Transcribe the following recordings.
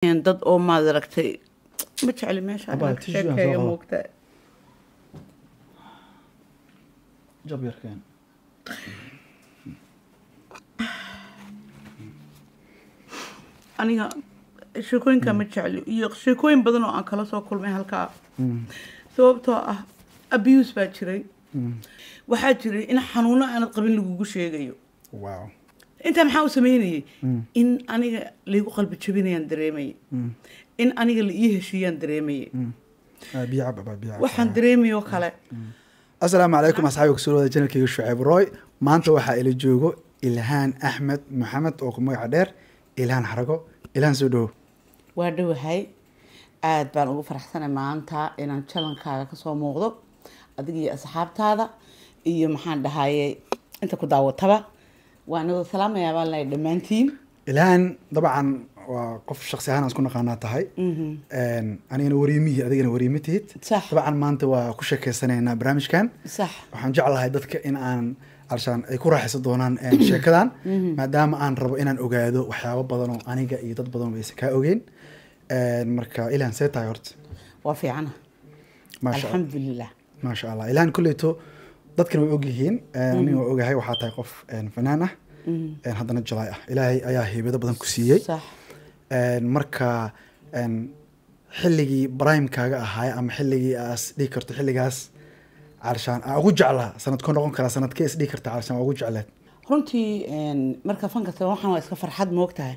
dad oo maad aragtay ma jecli meesha aan sheekeeyo moogta job yarkeen aniga sheekooyinka ma jecli iyo sheekooyin badan oo aan kala soo kulmay halkaa sababtoo ah abuse baa jiray waxaa jiray in xanuuno aanad qabin lagugu sheegayo wow inta maxaa u sameynayay in aniga liigu qalbi jabinayaan dareemayay in aniga la ii heshiiyaan dareemayay waxaan dareemayo kale assalaamu calaykum asxaabi ku soo wada channelkayga Shucayb Roy maanta waxa ila joogo Ilhaan Axmed Maxamed oo ku magac dheer Ilhaan Xarago Ilhaan soo dhaw waa dhawahay aad baan ugu faraxsanahay maanta inaan channelkaaga ka soo muuqdo adiga iyo asxaabtaada iyo maxaan dhahaayay inta ku daawataba وانا سلام يا بالله دمانتين الان طبعا وقف شخصي انا اسكو نقانا تahay انا وريمي ادينا وريمتيد طبعا ما انت waa ku sheekeysanayna barnaamijkan صح waxaan jeclahay dadka in aan arshaan ay ku raaxaysan doonaan sheekadan maadaama aan rabo inaan ogaado waxyaabo badan oo aniga iyo dad badan way ka ogeyn marka ilaan seetay horta waa fiicana alxamdulillah ma sha Allah ilaan kulleeto dadkan way og yihiin aniga ogahay waxa tahay qof fanaan ah haddana jilay ah ilaahay ayaa heebado badan ku siiyay صح marka xilligii prime-kaaga ahaay ama xilligii aas dhigi karto xilligaas carshaan ugu jeclaa sanadkoo noqon kara sanadkee is dhigi karta carshaan ugu jecleed runtii marka fanka waxaan waa iska farxad moogtahay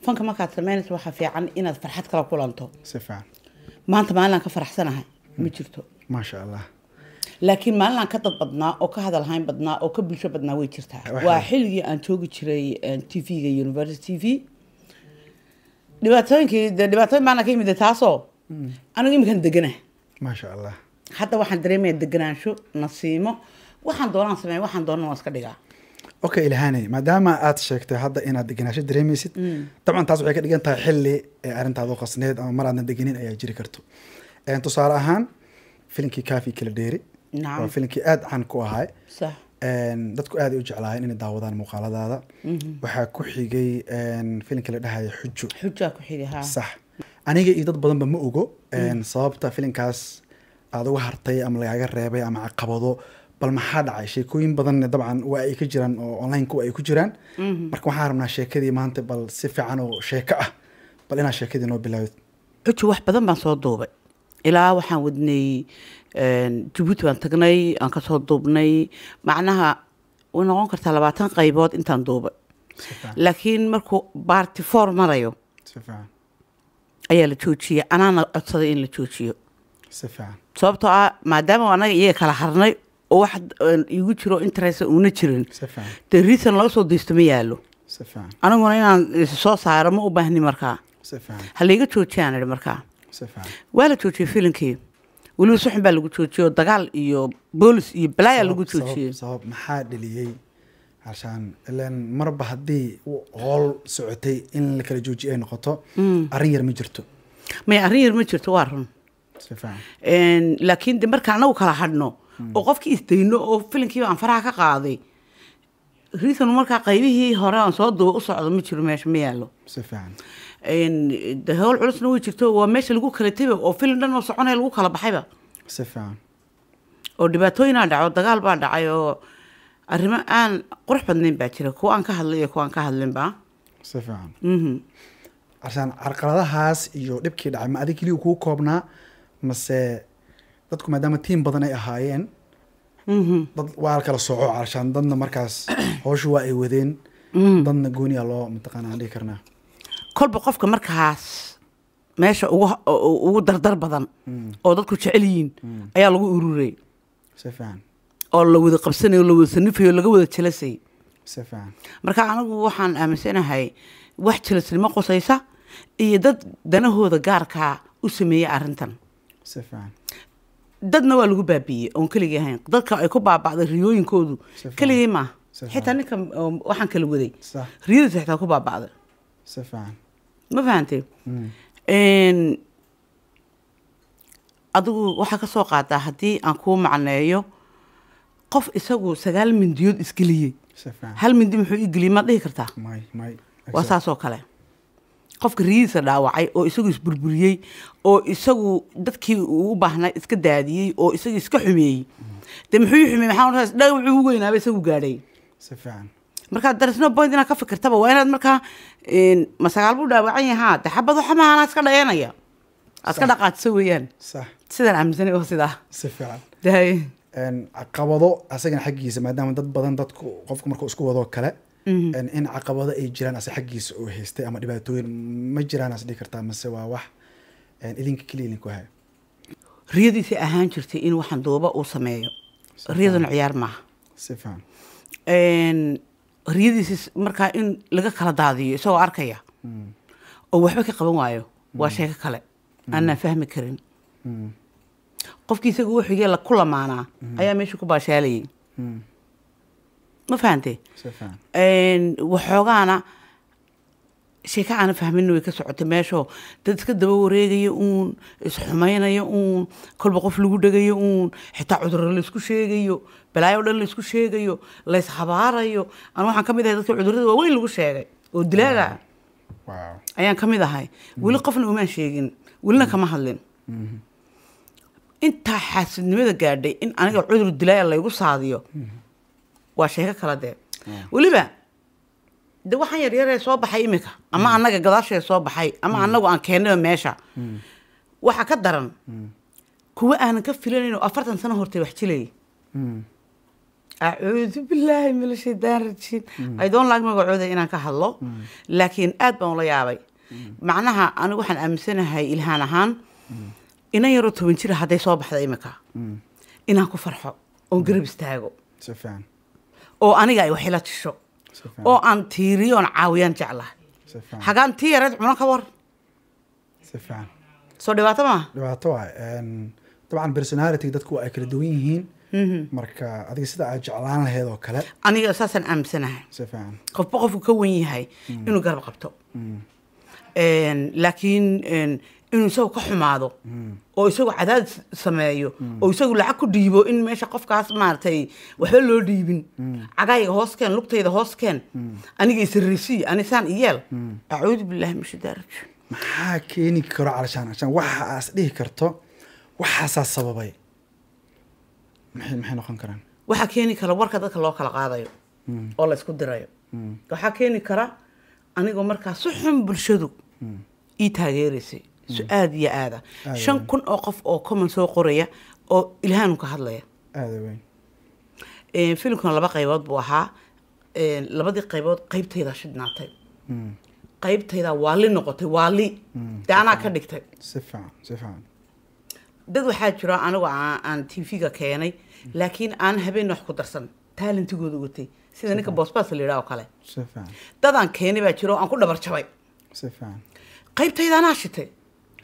fanka markaad samaynayso waxaa fiican inaad farxad kala kulanto si fiican maanta maalin aan ka faraxsanahay ma jirto maasha Allah laakiin maalin aan ka dad badnaa oo ka hadal hayn badnaa oo ka bulsho badnaa way jirtaa waa xilligii aan joogi jiray TV-ga University TV dhibaatooyin baan ka yimid taasoo anigu imkan deganahay maasha Allah hadda waxaan dareemayaa deganaansho nasiimo waxaan doonaan sameeyo waxaan doonaan waa iska dhigaa okay Ilhaanay maadaama aad sheegtay hadda inaad deganaansho dareemaysid طبعا taas waxay ka dhigan tahay xilli arintaadu qasneed ama mar aad deganin ayaa jiri karto tusaale ahaan filimkii Kaafi kala dheeri نعم فيلمكي آد عن كوهاي صح dadku aad ay u jeclaayeen inay daawadaan muuqaaladaada waxa ku xigay filimka la dhahay xujo ku xigay ha sax aniga iyo dad badan ba ma ogo sababta filimkaas aad uga hartay ama lagaaga reebay ama caqabado bal maxaa dhacay sheekooyin badan dabcan waa ay ka jiraan oo online ku ay ku jiraan marka waxaan rabnaa sheekadii maanta bal si fiican oo sheeko ah bal inaa sheekadii noo bilaawid xujo wax badan baan soo duubay ilaa waxaan wadnay Djibouti baan tagnay aan ka soo duubnay macnaha way noqon kartaa 20 qaybood intaan duubay laakiin markuu party 4 marayo ayaa la joojiyay anaana codsaday in la joojiyo sababtoo ah maadaama anaga iyaga kala harnay oo wax igu jiro interest una jirin the reason loo soo deysto ma yaalo anaguna inaan soo saaro ma u baahni markaa haliga joojiyaan markaa waa la joojiyay filimkii waliba suxun baa lagu joojiyay dagaal iyo boolis iyo balaaya lagu joojiyay sabab maxaa dhaliyay عشان ilaan marba hadii hool socotay in la kala joojiyo ay noqoto arin yar ma jirto waa run laakiin markaan anagu kala hadhno oo qofkii isdayno oo filimkii aan faraha ka qaaday reason markaa qaybihii hore aan soo duubo u socdo ma jiro meesha ma yaalo de howl culusna way jirto waa meesha lagu kala tegay oo film dhan oo soconay lagu kala baxayba si fiican oo dhibaatooyin dhaco dagaal baa dhacay oo arrimo aan qurux badnayn baa jira kuwa aan ka hadlay iyo kuwa aan ka hadlin baa si fiican عشان carqaladahaas iyo dhibkii dhacay ma adiga kaliya ku koobnaa mase dadku maadaama team badan ay ahaayeen dad waa kala sooco عشان dadna markaas hawshu waa ay wadeen dadna gooniya loo mataqaanaa dhigi karnaa kolba qofka markaas meesha ugu dardar badan oo dadku jecel yihiin ayaa lagu ururay si fiican oo la wada qabsanayo la wada sanifayo laga wada jelasay si fiican marka anagu waxaan aaminsanahay wax jelasnimo qosaysa iyo dad danahooda gaarka u sameeyay arintan si fiican dadna waa lagu baabiyay oo kaliya ahayn dadka ay ku baabacday riyooyinkoodu kaliya ma xitaa ninka waxaan kala waday riyada xitaa ku baabacday si fiican ma fahantay adigu waxa ka soo qaadaa hadii aan ku macneeyo qof isagu 9 mindiyood isgeliyay hal mindi muxuu igeliy ma dhihi kartaa waa saas oo kale qofka riisa dhaawacay oo isagu isburburiyay oo isagu dadkii uu u baahnaa iska daadiyay oo isagu iska xumeeyay de muxuu xumeeyay maxaa uu dhahay wuxuu ugu weynaabay isagu gaadhay si fiican marka darisno point inaad ka fikirtaba waa inaad markaa masagaal buu dhaawacan yahaa de xabad waxa maana iska dhayanaya aska dhaqaadso weeyaan sax sidaan aaminsanay oo sidaa si fiican dahay caqabado asagana xaggiisa maadaama dad badan dadku qofku markuu isku wado kale in caqabado ay jiraan ase xaggiisa oo haystay ama dhibaatooyin ma jiraan as dhihi kartaa mase waa wax idinka keliya idinku hayo riyadiisii ahaan jirtay in waxaan duuba uu sameeyo riyaduna ciyaar maaha si fiican riyadiisii markaa in laga kala daadiyo isagoo arkaya oo waxba ka qaban waayo waa sheeko kale aanaan fahmi karin qofkii isaga wuxugee ku lamaanaa ayaa meesha ku baashaalayay ma fahantay waxoogaana sheeka aana fahmin way ka socotay meeshoo dad iska daba wareegaya uun isxumaynaya uun kolba qof lagu dhegayo uun xitaa cudurro laysku sheegayo balaayo o dhan laysku sheegayo layshabaarayo aan waxaan ka mid ahay dadka cudurrada waaweyn lagu sheegay oo dilaaga ayaan ka mid ahay weli qofna umaan sheegin welina kama hadlin intaa xaasidnimada gaadhay in aniga cudur dilaaya laygu saadiyo waa sheeko kala dee weliba de waxaan yaryaree soo baxay imika ama annaga gadaashee soo baxay ama annagu aan keennaba meesha waxa ka daran kuwa aanan ka filanayn oo 40 sano hortay wax jilayay acuudu billaahi min ashaytaan rajiim I don't like magacooda inaan ka hadlo laakiin aad baan ula yaabay macnaha anigu waxaan aaminsanahay ilhaan ahaan inan yaroo 10 jir hadday soo baxda imika inaan ku farxo oon garab istaago si fiican oo aniga ay wax ila tisho oo aan tiiriyo oon caawiyaan jeclahay hagaan tii yareed cuno ka war si fiican soo dhibaato ma dhibaato waay dabcan personality dadku ay kala duwan yihiin marka adiga sida aad jeclaan lahayd oo kale aniga asaasaan aaminsanahay si fiican qofba qofku ka wen yahay inuu garab qabto laakiin inuu isagu ka xumaado oo isagu cadaad sameeyo oo isagu lacag ku dhiibo in meesha qofkaas maartay waxba loo dhiibin cagayga hooskeen lugtayda hooskeen aniga isirrisi anisaan iyeel acuudu billaahi min shaytaan rajiim maxaa keeni karo calashaan waxa aas dhihi karto waxaasaa sababay maxay noqon karaan waxaa keeni kara warka dadka loo kala qaadayo oo la isku dirayo waxaa keeni kara anigoo markaa si xun bulshadu ii taageeraysay su-aad iyo aada 5,000 oo qof oo common soo qoraya oo ilhaanu ka hadlaya aada weyn filimkan 2 qaybood buu ahaa labadii qaybood qaybtayda shidnaatay qaybtayda waali noqotay waali dee anaa ka dhigtay si fiican dad waxaa jiro anigu aan TV-ga keenay laakiin aan habeen wax ku darsan talentigooda watay sida ninka boosbaas la yidhaah oo kale si fiican dad aan keenay baa jiro aan ku dhabar jabay si fiican qaybtayda anaa shitay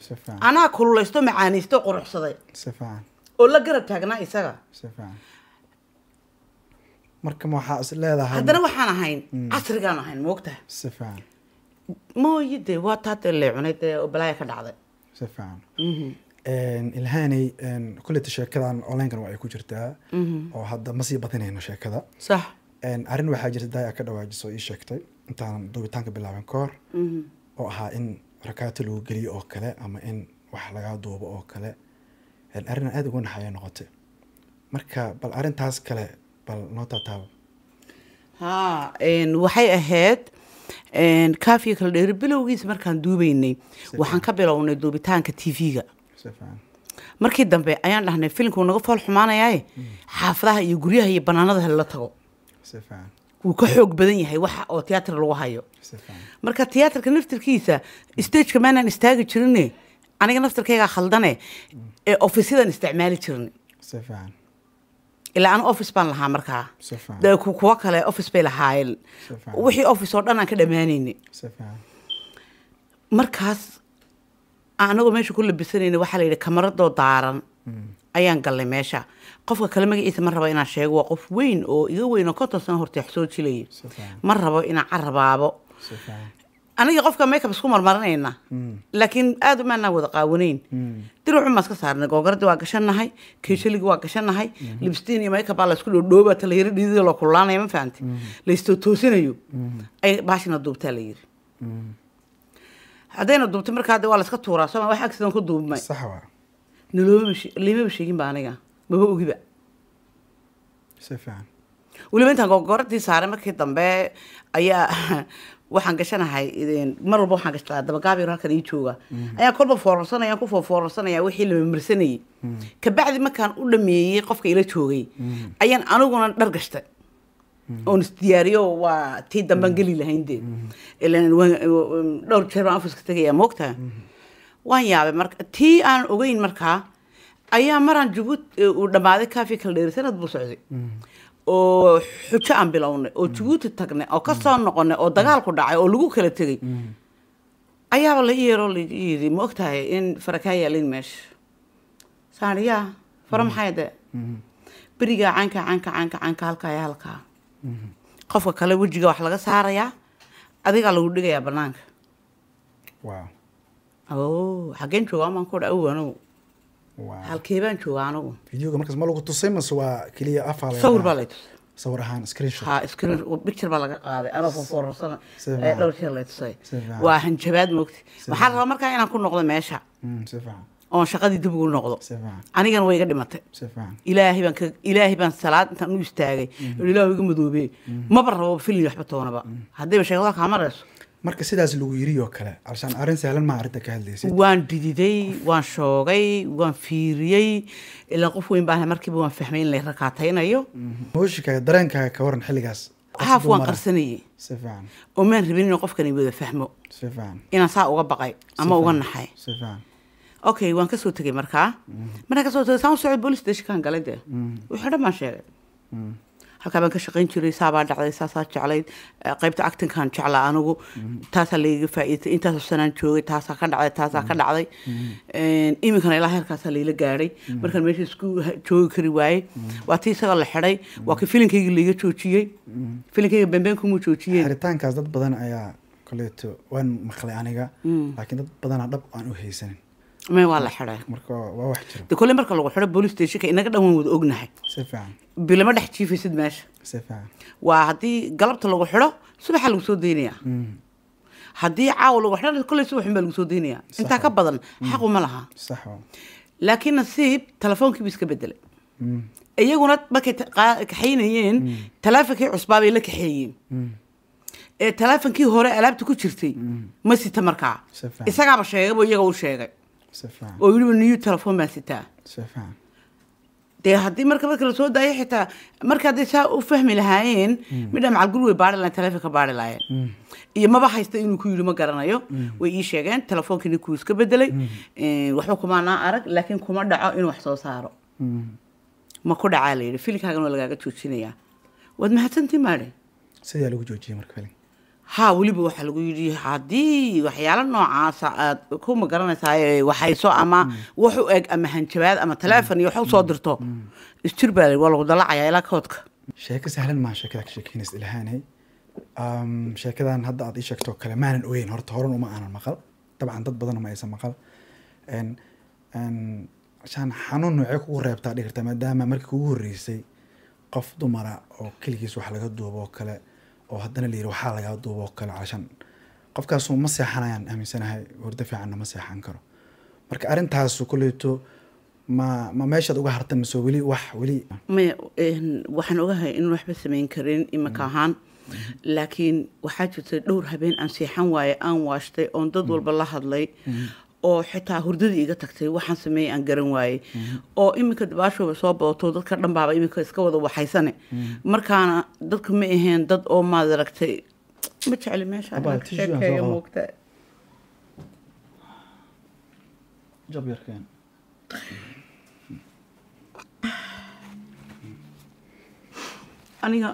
si fiican anaa kululaysto macaanaysto quruxsaday si fiican oo la garab taagnaa isaga si fiican marka ma waxaa is leedahay haddana waxaan ahayn casrigaan ahayn moogtaha si fiican mooyide waa taate leecunay dee oo balaaya ka dhacday si fiican ilhaanay kulleyta sheekadan onlinkan waa ay ku jirtaa oo hadda ma sii badinayno sheekada sax arrin waxaa jirta daaya ka dhawaajiso ii sheegtay intaan duubitaanka bilaaban ka hor oo ahaa in rakaati lagu geliyo oo kale ama in wax lagaa duubo oo kale arrin aada ugu naxaya noqotay marka bal arrintaas kale bal noo taataabo waxay ahayd kaafiya kala dheeri bilowgiisa markaan duubaynay waxaan ka bilownay duubitaanka TV-ga markii dambe ayaan dhahnay filimku naga fool xumaanayaaye xaafadaha iyo guryaha iyo banaanada hala tago wuu ka xoog badan yahay waxa oo tiyaatar lagu hayo marka tiyaatarka naftirkiisa stageka maanaan istaagi jirine aniga naftirkayga khaldane ee ofisyadan isticmaali jirnay ilaa aan office baan lahaa markaa dee kuwa kale office bay lahaayeen wixii office oo dhan aan ka dhammaanaynay markaas anagoo meesha ku labisanayna waxaa la yidhi kamaradoo daaran ayaan galnay meesha qofka kale magaciisa ma rabo inaan sheego waa qof weyn oo iga weyn oo 50 sano hortay wax soo jilayay ma rabo inaan carabaabo aniga qofka makeup isku marmarinayna laakiin aad uma aan wada qaawanayn diruucu ma iska saarnay googardi waa gashanahay keeshaligi waa gashanahay lipstick iyo makeup la isku dhoobaa ta la yiri dhidid la kulaanay ma fahanti la isto toosinayo ay baashina duubtaa la yiri haddayna duubtay markaa de waa la iska tuuraa soma wax accident ku duubmay صح waa liimaba sheegin ba aniga maba ogiba si fiican weliba intaan gogoradii saaray markii dambe ayaa waxaan gashanahay mar walba waxaan gashtaa dabagaab yar halkan ii jooga ayaa kolba foorarsanaya ku foorarsanaya wixii la marsanayay kabacdi markaan u dhameeyay qofka ila joogay ayaan aniguna dhar gashtay oon isdiyaariyo waa tii damban geli lahayn dee ilaan dhowr jeer baan ofiska tagayaa moogtaa waan yaabay marka tii aan ogeyn markaa ayaa maraan Djibouti uu dhamaaday kaafi kala dheer sanad buu socday oo xujo aan bilownay oo Djibouti tagnay oo ka soo noqonay oo dagaal ku dhacay oo lagu kala tagay ayaa la yeero leeyay ma ogtahay in farakaya lin meesh saariya faram hayda bariga caanka halka qofka kale wajiga wax laga saaraya adiga lagu dhigayaa banaanka wow xageen joogaa maan ku dhaawano wow halkee baan joogaa anigu videoga markaas ma lagu tusay mas waa kaliya afaal sawir baa la tusay sawir ahaan screenshot screen picture baa laga qaaday anoo foorarsan dhowr jeer la tusay waa hanjabaad moogtay waxaan rabaa markaa inaan ku noqdo meesha si fiican oo shaqadii dib ugu noqdo si fiican anigana way iga dhimatay si fiican ilaahay baan salaad intaan u istaagay ilaahay iga madoobay ma barrabo filin waxba toonaba haddii sheekada ka marayso marka sidaas lagu yiriyo kale arshan arin sahlan ma arinta ka hadlaysay waan dididay waan shoogay waan fiiriyay ilaa qof weyn baan markiiba waan fahmay in la rakaataynayo hooshika dareenkaaga ka waran xilligaas haaf waan qarsanayay si fiican oo maan rabin in qofkani wada fahmo si fiican inaan saa uga baqay ama uga naxay si fiican okay waan ka soo tagay markaa ka soo tagay saan socod police station kan galay de wuxuu dhamaan sheegay halka baan ka shaqayn jiray saabaa dhacday saasaa jeclayd qaybta actingkan jeclaa anigu taasaa layga faa'iiday intaas sanaan joogay taasaa ka dhacday iminkana ilaa heerkaasaa layla gaadhay markaan meesha isku joogi kari waayey waa tii isaga la xidhay waa kii filinkayga layga joojiyey filinkayga beenbeenkumuu joojiyeen xiritaankaas dad badan ayaa koleeto waan maqlay aniga laakiin dad badanaa dhab aan u haysanin ما والله حرام مركو واحد ده كل مركو لو حرام بوليس ستيشن إنك ده هو أجنحه سفعان بلا ما تحكي في سد ماشي سفعان وهدي قلبت لو حرام سبح لو سودينيا هدي عاول لو حرام كل سبح لو سودينيا أنت كبدن حقه ملها صح لكن نصيب تلفونك بيسك بدله أيقونات بكت كحينين تلافك عصبابي لك حيين تلافنكي هوري ألعبت كوتشرتي ما سيتا مركع إسقى بشيء ويجوا شيء سفعان ويقولوا نيو تلفون ما سيتا سفعان ده هدي مركبة كلا سود ده حتى مركب ده سا فهم لهاين مدام على الجروب بعد لان تلفك بعد لاين ما بحث يستيقظوا كل ما قرنا يو وإيش يجان تلفون كني كويس كبدلي وحكم أنا أرك لكن كمان دعاء إنه حصل صاروا ما كود عالي في لك هاجن ولا جاك تشوفينيا ود ما هتنتي ماله سيدا لو جوجي مركبين ها ولي بروح لو يجي هادي وحيالا نوع ساعات كم قرنا ساي وحيسو أما وحو أما هنشباد أما تلفون يحو صادرته استربالي والله ضلع يا لك هتك شيء سهلا ما شكلك شكين إلهاني شيء كذا هذا أعطي شكله كلمان وين هرتهرن وما أنا المقال طبعا ضد بدن ما يسمى مقال إن عشان حنون نوعك وراب تعليق تمام دام مركب وريسي قف ضمرة أو كل جيس وحلقة دوبه كلا أو هدنا اللي يروح حلقة دوبه كلا عشان قف كاسو مسيح حنايا أمي سنة هاي وردفع عنه مسيح عنكره مرك أرنت هاسو كليتو ما ماشي أدوجه هرتم مسوي ولي ما وحنا وجه إنه واحد بس من كرين إما كهان لكن واحد تدور هبين أنسيحان واي أن واشتي أن تدور بالله هذلي أو حتى هردي إجا تكتي وحن سمي أن جرن واي أو إما كدباشوا بصوب أو تودل كرم بابا إما كيسكوا ذو وحيسنة مركانا ضد مئهن ضد أو ما دركتي بتشعل ماشي أنا شكل يوم وقت جبير كان أنا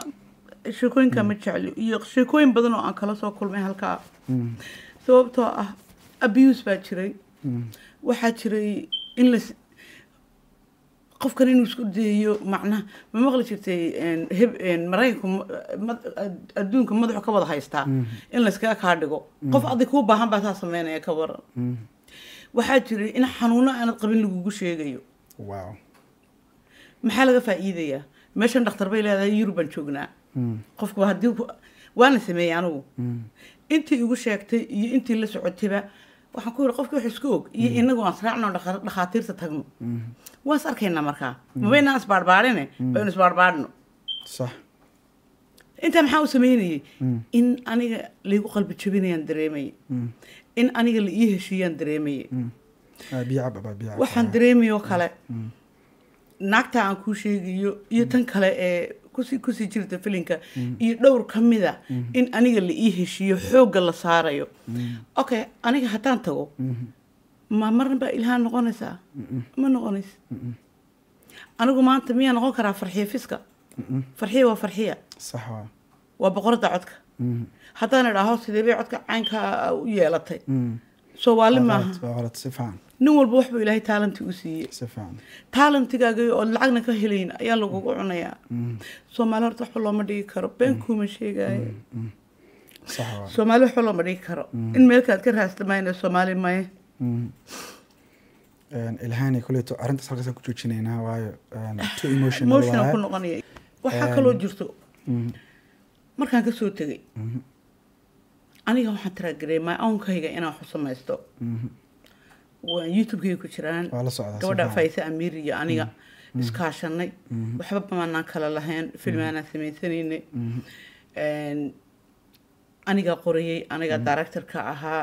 شكوين كم تشعل شكوين بدنو أن كلا سو كل ما هالكا سببتو abuse baa jiray waxaa jiray in la qof kale inuu isku dayo macnaha ma maqli jirtay maraykanku adduunka madaxu ka wada haystaa in la iskaga kaa dhigo qof adig kuu baahan baa taa sameynaya ka waran waxaa jiray in xanuuno aanad qabin lagugu sheegayo wow maxaa laga faa'iidayaa meeshan dhakhtar bay leedahay Yurban joognaa qofku haddii waana sameeyay anigu intii igu sheegtay iyo intii la socotayba waxaan ku yiri qofkii wax isku og iyo inagu aan raacno dhakhaatiirta tagno waas arkaynaa markaa mabayna isbaarbaarine baynu isbaarbaarno صح inta maxaa u sameynayay in aniga liigu qalbi jabinayaan dareemayay in aniga la ii heshiiyaan dareemayay بيعب waxaan dareemayo kale naagta aan ku sheegayo iyo tan kale ee kusii jirta filinka iyo dhowr ka mida in aniga la ii heshiiyo xoogga la saarayo okay aniga haddaan tago ma marna baa ilhaan noqonaysaa ma noqonays anigu maanta miyaa noqon karaa farxiya fiska farxiya waa farxiya صح waa boqorada codka haddaan idhaaho sidee bay codka caynka u yeelatay soomaali maaha غلط سفان nin walba waxbuu ilaahay taalanti u siiyey سفان taalantigaaga oo lacagna ka helayn ayaa lagugu cunayaa soomaali horta waxba looma dhigi karo been kuuma sheegaayo صح soomaali waxba looma dhigi karo in meelkaad ka raastamayn soomaali maye ilhaani kuleeto arrintaas halkaas ku joojinaynaa waayo too emotional emotional ku noqonaya waxaa kaloo jirto markaan ka soo tegay aniga waxaan tiraagaray my own-kayga inaan wax u samaysto waan youtube-kayga ku jiraan waa la socdaa gabadha Faysa Amiir iyo aniga iskaashanay waxba bamanaan kala lahayn filmaanaan samaysanaynay aniga qorayay aniga director-ka ahaa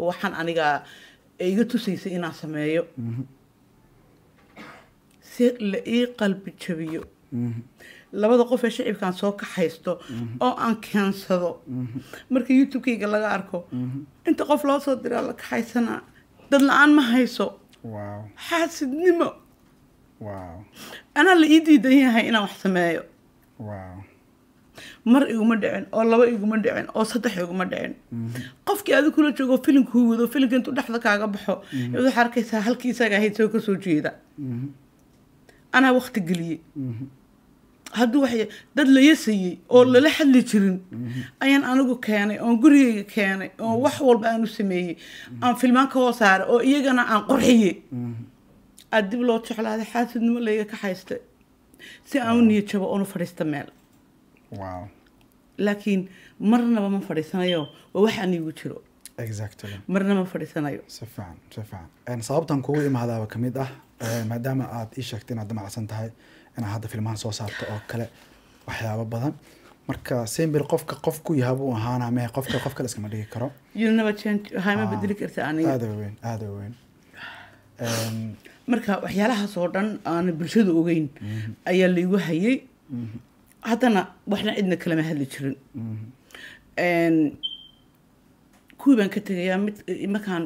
waxaan aniga iga tusaysay inaan sameeyo si la ii qalbi jabiyo labada qof ee shicibkaan soo kaxaysto oo aan keensado marka youtube-kayga laga arko inta qof loo soo diraa la kaxaysanaa dad la-aan ma hayso wow xaasidnimo wow anaa la ii diidan yahay inaan wax sameeyo wow mar iguma dhicin oo laba iguma dhicin oo saddex iguma dhicin qofkii adiga kula joogo filimkuu wado filimka intuu dhexda kaaga baxo waxaad arkaysaa halkii isaga ahayd soo kasoo jeeda anaa waqti geliyey hadduu wax dad la yasayey oo lala hadli jirin ayaan anigu keenay oon gurigayga keenay oo wax walba aan u sameeyey aan filmaan ka hoos saaray oo iyagana aan qurxiyey aad dib loo jeclaaday xaasidnimo layga ka haystay si aan u niyad jabo oonu fadhiista meel wow laakiin marnaba ma fadhiisanayo waa wax aan iigu jiro exactly marna ma fadhiisanayo safaan sababtan kugu imaadaaba ka mid ah maadaama aad ii sheegtay inaad damacsan tahay inaad hadda filmahan soo saarto oo kale waxyaabo badan marka sembir qofka qof ku yahay buu ahaana ma qofka qof kale iskama dhigi karo you never change hayma bedeli karta aniga aad weyn marka waxyaalahaas oo dhan aan bulshada ogeyn ayaa laygu hayay haddana waxna cidna kalama hadli jirin kuwii baan ka tegayaa mid markaan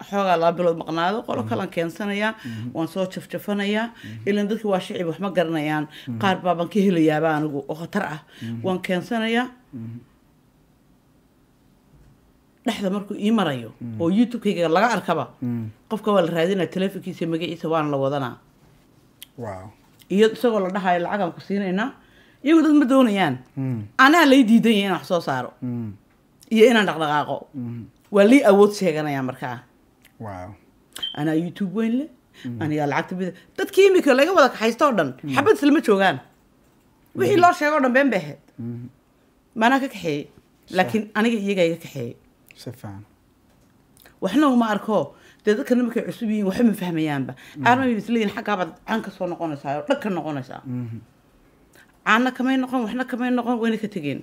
xoogaa 2 bilood maqnaado qolo kalaan keensanayaa waan soo jafjafanayaa ilaan dadki waa shicib wax ma garanayaan qaar baan ka helayaaba anigu oo khatar ah waan keensanayaa dhexda markuu ii marayo oo youtube-kayga laga arkaba qofka waa la raadinaa telefonkiisa magaciisa waana la wadanaa wow iyo isagoo la dhahayo lacagaan ku siinaynaa iyagu dad ma doonayaan anaa lay diidan yahay inaan wax soo saaro iyo inaan dhaqdhaqaaqo waa lii awood sheeganaya markaa wow anaa youtube weyn leh anigaa lacagta bida dadkii imika laga wada kaxaysto oo dhan xabad islama joogaan wixii loo sheego o dhan been bay ahayd maanaa ka kaxeeyey laakiin aniga iyagaa iga kaxeeyey safaan waxna uma arko dee dadkana markay cusub yihiin waxba ma fahmayaanba caarma bay isleeyihin xaggaabaad caan ka soo noqonaysaa oo dhag ka noqonaysaa caanna kamay noqon waxna kamay noqon wayna ka tegeen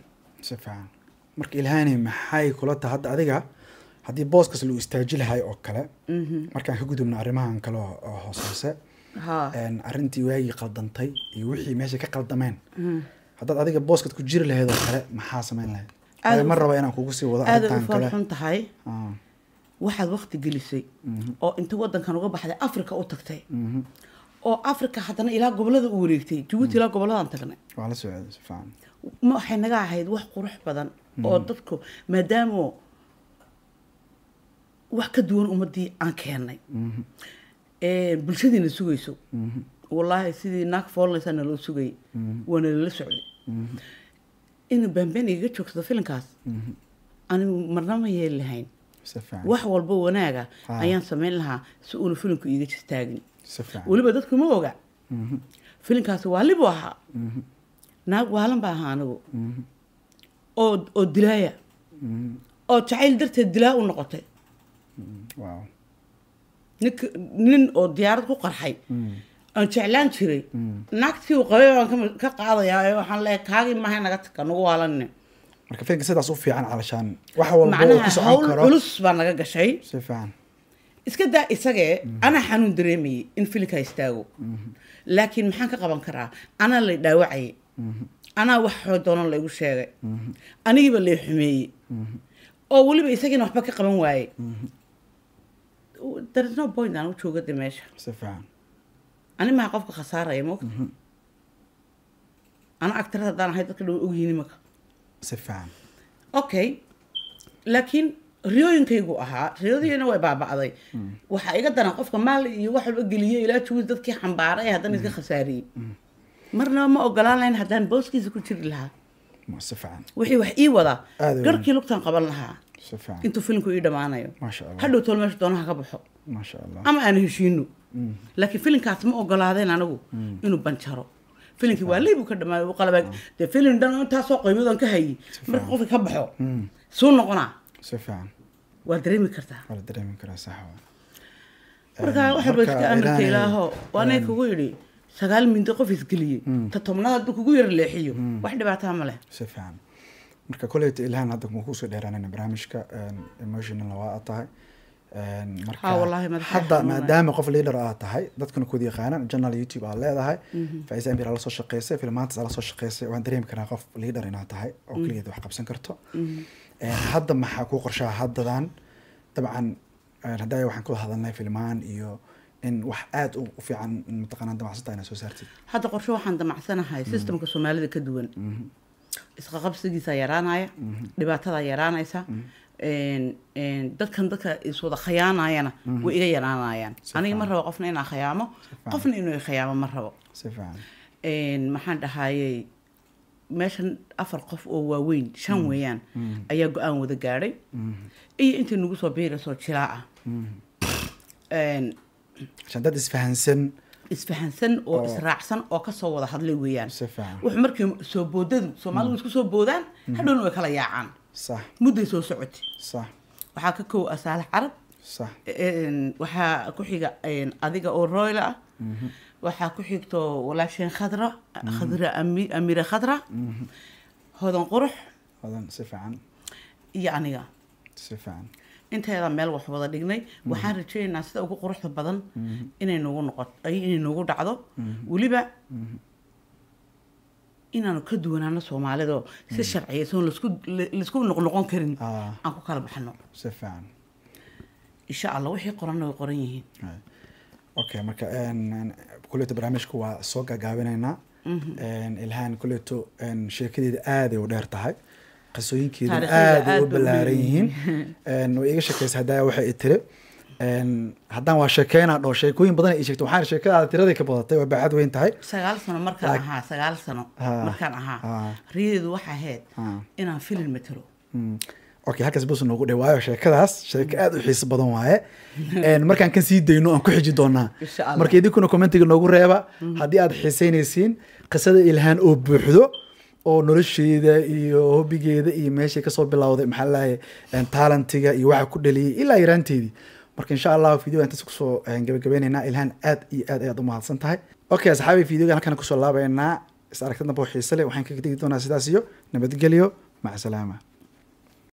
safaan marka ilhaani maxay kula tahay hadda adiga haddii booskas loo istaaji lahay oo kale markaan ka gudubno arrimahan kale oo hooseyse arrintii waagii qaldantay iyo wixii meesha ka qaldameen haddaad adiga booskad ku jiri lahayd oo kale maxaa samayn lahayd ma raba inaan kugu sii wado arrintan kale aad u xun tahay waxaad waqti gelisay oo inta waddankan uga baxday afrika u tagtay oo afrika haddana ilaa gobolada u wareegtay jabuuti ilaa goboladaan tagnay waa la socday safaan ma waxay naga ahayd wax qurux badan oo dadku maadaama wax ka duwan ummadii aan keennay bulshadiina sugayso wallaahi sidii naag foolanaysaa naloo sugayay waana lala socday inuu baanbeen igaga joogsado filinkaas anigu marna ma yeeli lahayn wax walba wanaaga ayaan samayn lahaa si uuna filinku iiga istaagin weliba dadku ma oga filinkaasi waa libu ahaa naag waalan baa ahaa anigu oo dilaaya oo jacayl darteed dilaa u noqotay wow nin oo diyaarad ku qarxay aan jeclaan jiray naagtii uu qabay baan ka qaadayaa waxaan leeyahay kaagii maahay naga taka nagu waalanne marka filimka sidaas u fiican calashaan wax walba oo ku socon hawl karo culus baa naga gashay si fiican iska daa isagee ana xanuun dareemayay in filimka istaago laakiin maxaan ka qaban karaa ana la dhaawacay ana wax doonan la igu sheegay anigiiba la xumeeyey oo waliba isagiina waxba ka qaban waayey there is no point aan u jooga meesha si fiican ani ma qofka khasaaraya moogta ana actress hadaan ahay dadka dhow ogyihiin maka si fiican okay laakiin riyooyinkaygu ahaa riyadiina way baaba'day waxa iga daran qofka maal iyo wax walba geliyay ilaa juus dadkii xambaaray haddana iska khasaariyey marna ma ogolaan lahayn haddaan booskiisa ku jiri lahaa si fiican wixii wax ii wadaa garkii lugtaan qaban lahaa si fiican intuu filimku ii dhammaanayo maasha allah hadhow tool meesha doonaha ka baxo maasha allah ama aan heshiino laakiin filimkaas ma ogolaadeen anigu inuu banjaro filimkii waa leebu ka dhamaaday uu qalabay dee filim dhan intaasoo qaybadan ka hayay marka qofka ka baxo suu noqonaa si fiican waa dareemi kartaa waa dareemi karaa sax marka waxa iska amarka ilaaho waanay kugu yidhi 9 mindi qof isgeliyey ta tobnaad hadduu kugu yar leexiyo wax dhibaataa ma leh si fiican marka kolleyta ilaahan hadda kuma kusoo dheeraanayna barnaamijka emotional waa tahay marka hadda maadaama qof leader aad tahay dadkuna ku yaqaanaan channel YouTube aad leedahay Faiza Amir la soo shaqeysay filmaanta la soo shaqeysay waan dareemi karaa qof leader inaad tahay oo kaliya wax qabsan karto hadda maxaa ku qorshaha haddadan dabcan hadda waxaan ku hadalnay filmaan iyo in wax aad u fiican mataqaanaa damacsanta inaa soo saartid hadda qorsho waxaan damacsanahay systemka Soomaalida ka duwan isqa qabsigiisa yaraanaya dhibaatada yaraanaysa dadkan dadka iswada khiyaanayana way iga yaraanayaan aniga ma rabo qofna inaan khiyaamo qofna inuu khiyaamo ma rabo si fiican maxaan dhahayay meeshan 4 qof oo waaweyn 5 weeyaan ayaa go'aan wada gaadhay iyo intii nagu soo biirayso jilaa ah dad isfahansan oo israacsan oo ka soo wada hadlay weeyaan wuxuu markii soo boodadu Soomaalidu isku soo boodaan hadhow way kala yaacaan صح mudday soo socotay صح waxaa ka koow asaalax carab صح waxaa ku xiga adiga oo royal ah waxaa ku xigto walaasheen khadra amira khadra hodan qurux hodan si fiican iyo aniga si fiican inteeda meel wax wada dhignay waxaan rajaynaynaa sida ugu quruxda badan inay noogu noqoto inay noogu dhacdo waliba inaanu ka duwanaano Soomaalida si sharciyeysan laisku noqon karin aan ku kala baxno si fiican insha Allah wixii qoran way qoran yihiin okay marka kulleeto barnaamijku waa soo gaagaabineynaa ilhaan kulleeto sheekadeeda aad ay u dheer tahay qasooyinkeeda aad ay u ballaaran yihiin way iga sheekaysaa hadaa waxay tiri haddaan waa sheekeynaa dhoo sheekooyin badan ay sheegto waxaan sheekada tiradii ka badatay waa baaxad weyn tahay 9 sano markaan ahaa 9 sano markaan ahaa riidu waxa ahayd inaan film matalo okay halkaas bus noogu dhawaayo sheekadaas sheeko aad u xiiso badan waaye markaan ka sii dayno aan ku xiji doonaa marka idinkuna commentiga noogu reeba haddii aad xiiseynaysiin qisada ilhaan oo buuxdo oo nolosheeda iyo hobbigeeda iyo meeshay kasoo bilowday maxaa lahaye talentiga iyo waxa ku dhaliyay ilaa yaraanteedii marka insha Allah video intaas ku soo gabagabeynayna ilhaan aad iyo aad ayaad u mahadsan tahay okay asxaabi videogan halkan ku soo laabaynaa is aragtadna boo xiiso leh waxaan ka dhigi doonaa sidaas iyo nabadgelyo maca salaama